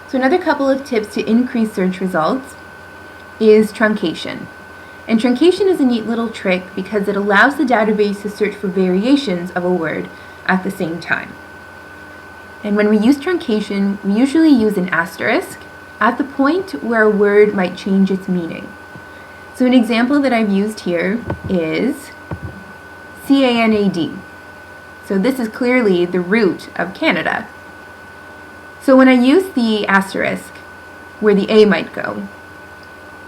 So another couple of tips to increase search results is truncation. And truncation is a neat little trick because it allows the database to search for variations of a word at the same time. And when we use truncation, we usually use an asterisk at the point where a word might change its meaning. So an example that I've used here is CANAD. So this is clearly the root of Canada. So when I use the asterisk where the A might go,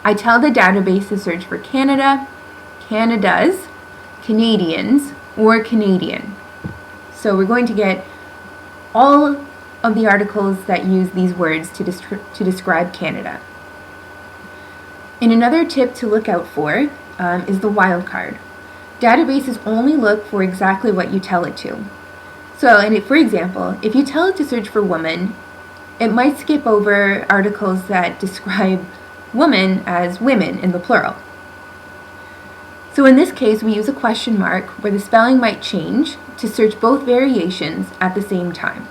I tell the database to search for Canada, Canadas, Canadians, or Canadian. So we're going to get all of the articles that use these words to describe Canada. And another tip to look out for is the wildcard. Databases only look for exactly what you tell it to. So, for example, if you tell it to search for woman, it might skip over articles that describe woman as women in the plural. So in this case, we use a question mark where the spelling might change to search both variations at the same time.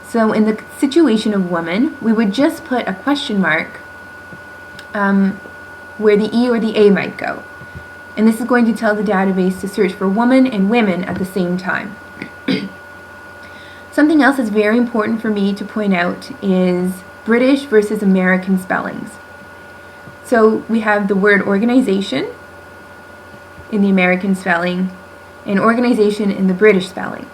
So in the situation of woman, we would just put a question mark where the E or the A might go. And this is going to tell the database to search for woman and women at the same time. Something else that's very important for me to point out is British versus American spellings. So we have the word organization in the American spelling and organization in the British spelling.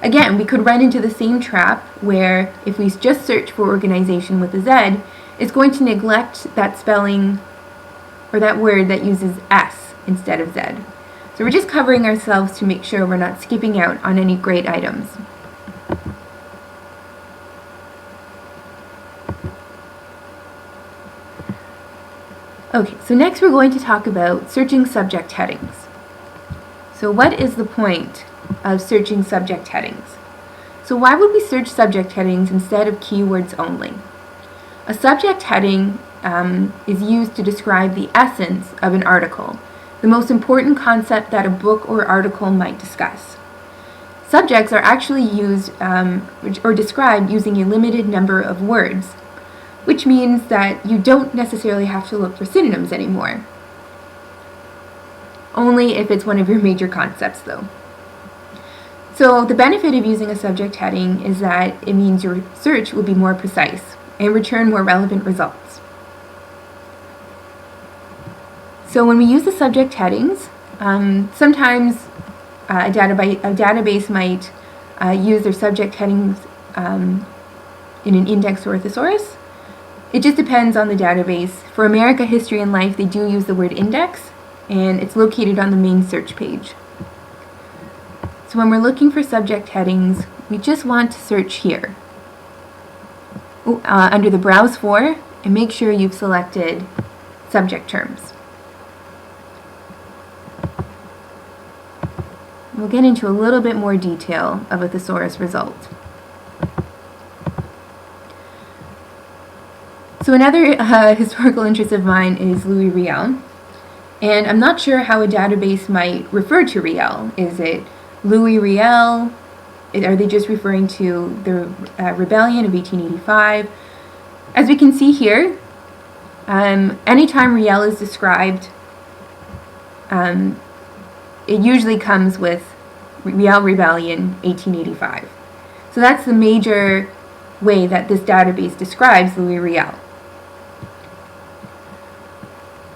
Again, we could run into the same trap where if we just search for organization with a Z, it's going to neglect that spelling or that word that uses S instead of Z. So we're just covering ourselves to make sure we're not skipping out on any great items. Okay, so next we're going to talk about searching subject headings. So what is the point of searching subject headings? So why would we search subject headings instead of keywords only? A subject heading is used to describe the essence of an article, the most important concept that a book or article might discuss. Subjects are actually used or described using a limited number of words, which means that you don't necessarily have to look for synonyms anymore. Only if it's one of your major concepts, though. So the benefit of using a subject heading is that it means your search will be more precise and return more relevant results. So when we use the subject headings, sometimes a database might use their subject headings in an index or a thesaurus. It just depends on the database. For America History and Life, they do use the word index, and it's located on the main search page. So when we're looking for subject headings, we just want to search here under the Browse For, and make sure you've selected subject terms. We'll get into a little bit more detail of a thesaurus result. So another historical interest of mine is Louis Riel, and I'm not sure how a database might refer to Riel. Is it Louis Riel? Are they just referring to the rebellion of 1885? As we can see here, anytime Riel is described, it usually comes with Riel Rebellion 1885. So that's the major way that this database describes Louis Riel.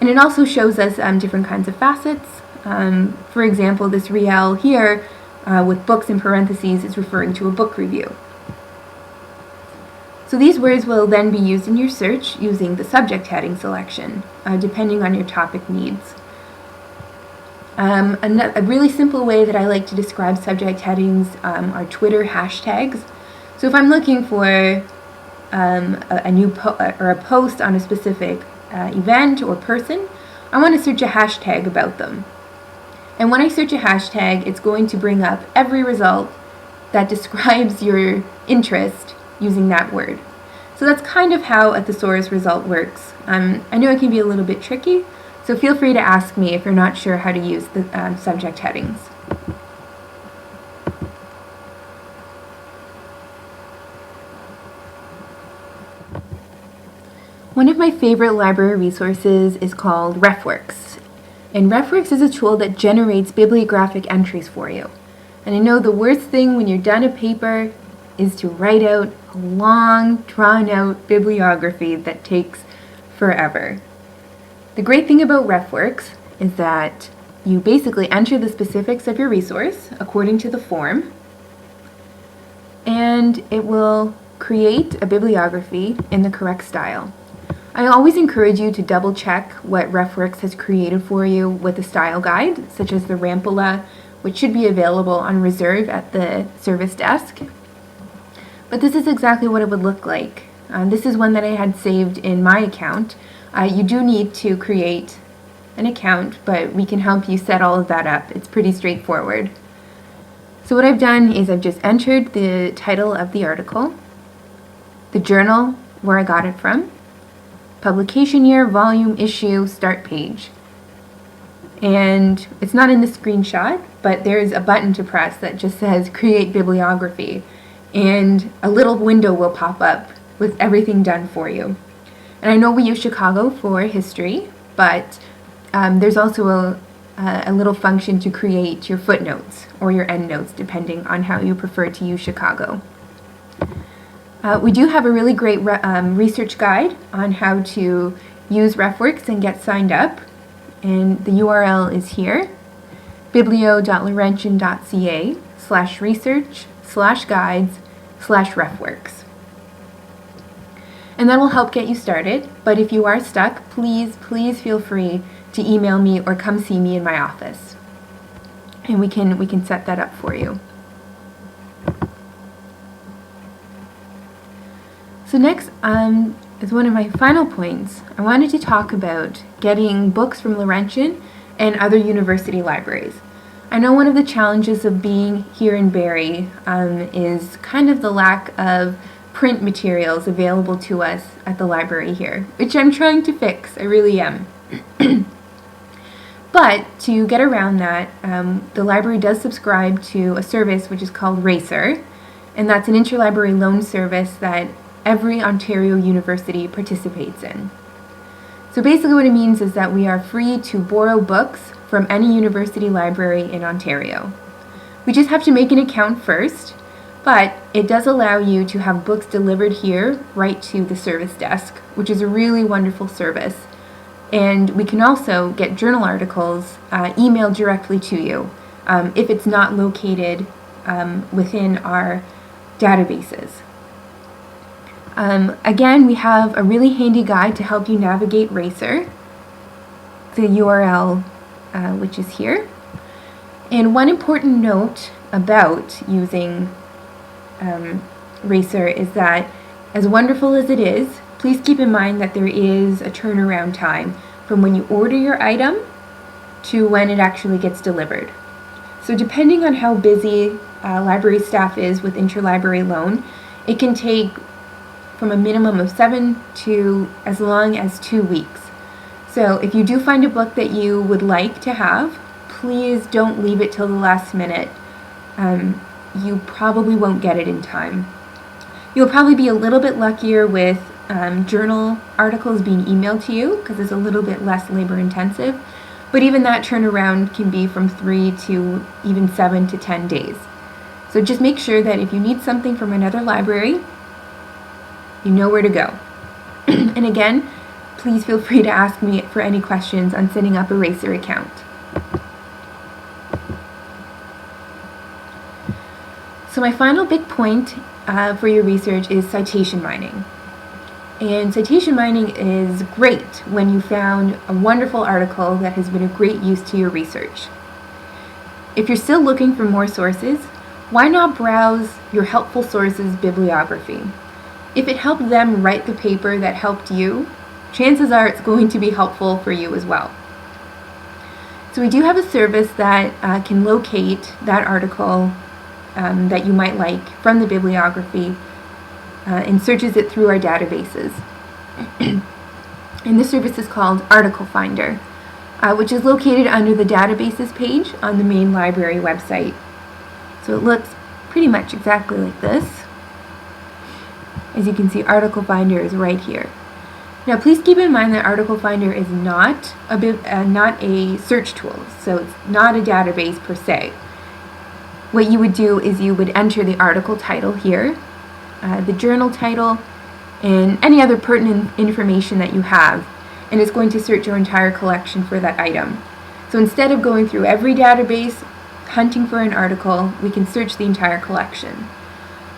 And it also shows us different kinds of facets. For example, this Riel here with books in parentheses is referring to a book review. So these words will then be used in your search using the subject heading selection, depending on your topic needs. A really simple way that I like to describe subject headings are Twitter hashtags. So if I'm looking for a new post on a specific event or person, I want to search a hashtag about them. And when I search a hashtag, it's going to bring up every result that describes your interest using that word. So that's kind of how a thesaurus result works. I know it can be a little bit tricky, so feel free to ask me if you're not sure how to use the subject headings. One of my favorite library resources is called RefWorks. And RefWorks is a tool that generates bibliographic entries for you. And I know the worst thing when you're done a paper is to write out a long, drawn-out bibliography that takes forever. The great thing about RefWorks is that you basically enter the specifics of your resource according to the form, and it will create a bibliography in the correct style. I always encourage you to double check what RefWorks has created for you with a style guide, such as the Rampolla, which should be available on reserve at the service desk. But this is exactly what it would look like. This is one that I had saved in my account. You do need to create an account, but we can help you set all of that up. It's pretty straightforward. So what I've done is I've just entered the title of the article, the journal where I got it from, publication year, volume, issue, start page. And it's not in the screenshot, but there's a button to press that just says create bibliography, and a little window will pop up with everything done for you. And I know we use Chicago for history, but there's also a little function to create your footnotes or your endnotes, depending on how you prefer to use Chicago. We do have a really great research guide on how to use RefWorks and get signed up, and the URL is here, biblio.laurentian.ca/research/guides/RefWorks. And that will help get you started, but if you are stuck, please feel free to email me or come see me in my office, and we can set that up for you. So next, as one of my final points, I wanted to talk about getting books from Laurentian and other university libraries. I know one of the challenges of being here in Barrie is kind of the lack of print materials available to us at the library here, which I'm trying to fix. I really am. But to get around that, the library does subscribe to a service which is called RACER, and that's an interlibrary loan service that every Ontario university participates in. So basically what it means is that we are free to borrow books from any university library in Ontario. We just have to make an account first, but it does allow you to have books delivered here right to the service desk, which is a really wonderful service. And we can also get journal articles emailed directly to you if it's not located within our databases. Again, we have a really handy guide to help you navigate RACER, the URL which is here. And one important note about using RACER is that, as wonderful as it is, please keep in mind that there is a turnaround time from when you order your item to when it actually gets delivered. So depending on how busy library staff is with interlibrary loan, it can take from a minimum of 7 to as long as 2 weeks. So if you do find a book that you would like to have, please don't leave it till the last minute. You probably won't get it in time. You'll probably be a little bit luckier with journal articles being emailed to you because it's a little bit less labor intensive, but even that turnaround can be from 3 to even 7 to 10 days. So just make sure that if you need something from another library, you know where to go. And again, please feel free to ask me for any questions on setting up a RACER account. So my final big point for your research is citation mining. And citation mining is great when you found a wonderful article that has been a great use to your research. If you're still looking for more sources, why not browse your helpful sources bibliography? If it helped them write the paper that helped you, chances are it's going to be helpful for you as well. So we do have a service that can locate that article that you might like from the bibliography and searches it through our databases. And this service is called Article Finder, which is located under the databases page on the main library website. So it looks pretty much exactly like this. As you can see, Article Finder is right here. Now, please keep in mind that Article Finder is not a search tool, so it's not a database per se. What you would do is you would enter the article title here, the journal title, and any other pertinent information that you have, and it's going to search your entire collection for that item. So instead of going through every database, hunting for an article, we can search the entire collection.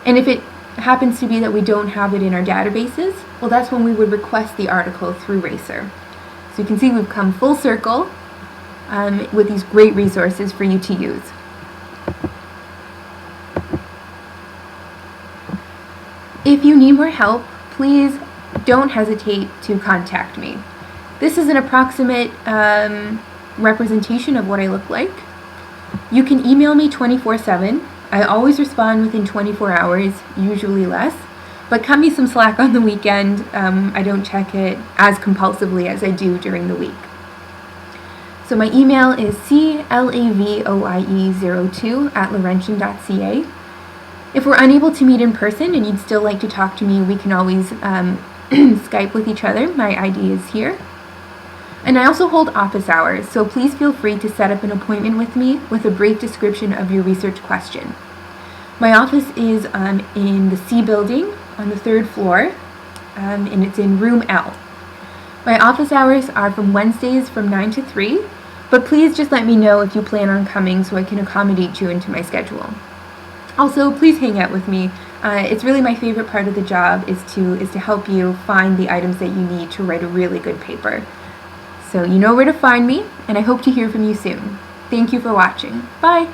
And if it happens to be that we don't have it in our databases, well, that's when we would request the article through RACER. So you can see we've come full circle with these great resources for you to use. If you need more help, please don't hesitate to contact me. This is an approximate representation of what I look like. You can email me 24/7. I always respond within 24 hours, usually less, but cut me some slack on the weekend. I don't check it as compulsively as I do during the week. So my email is clavie02@laurentian.ca. If we're unable to meet in person and you'd still like to talk to me, we can always Skype with each other. My ID is here. And I also hold office hours, so please feel free to set up an appointment with me with a brief description of your research question. My office is in the C building on the 3rd floor, and it's in room L. My office hours are from Wednesdays from 9 to 3, but please just let me know if you plan on coming so I can accommodate you into my schedule. Also, please hang out with me. It's really my favorite part of the job is to help you find the items that you need to write a really good paper. So you know where to find me, and I hope to hear from you soon. Thank you for watching. Bye!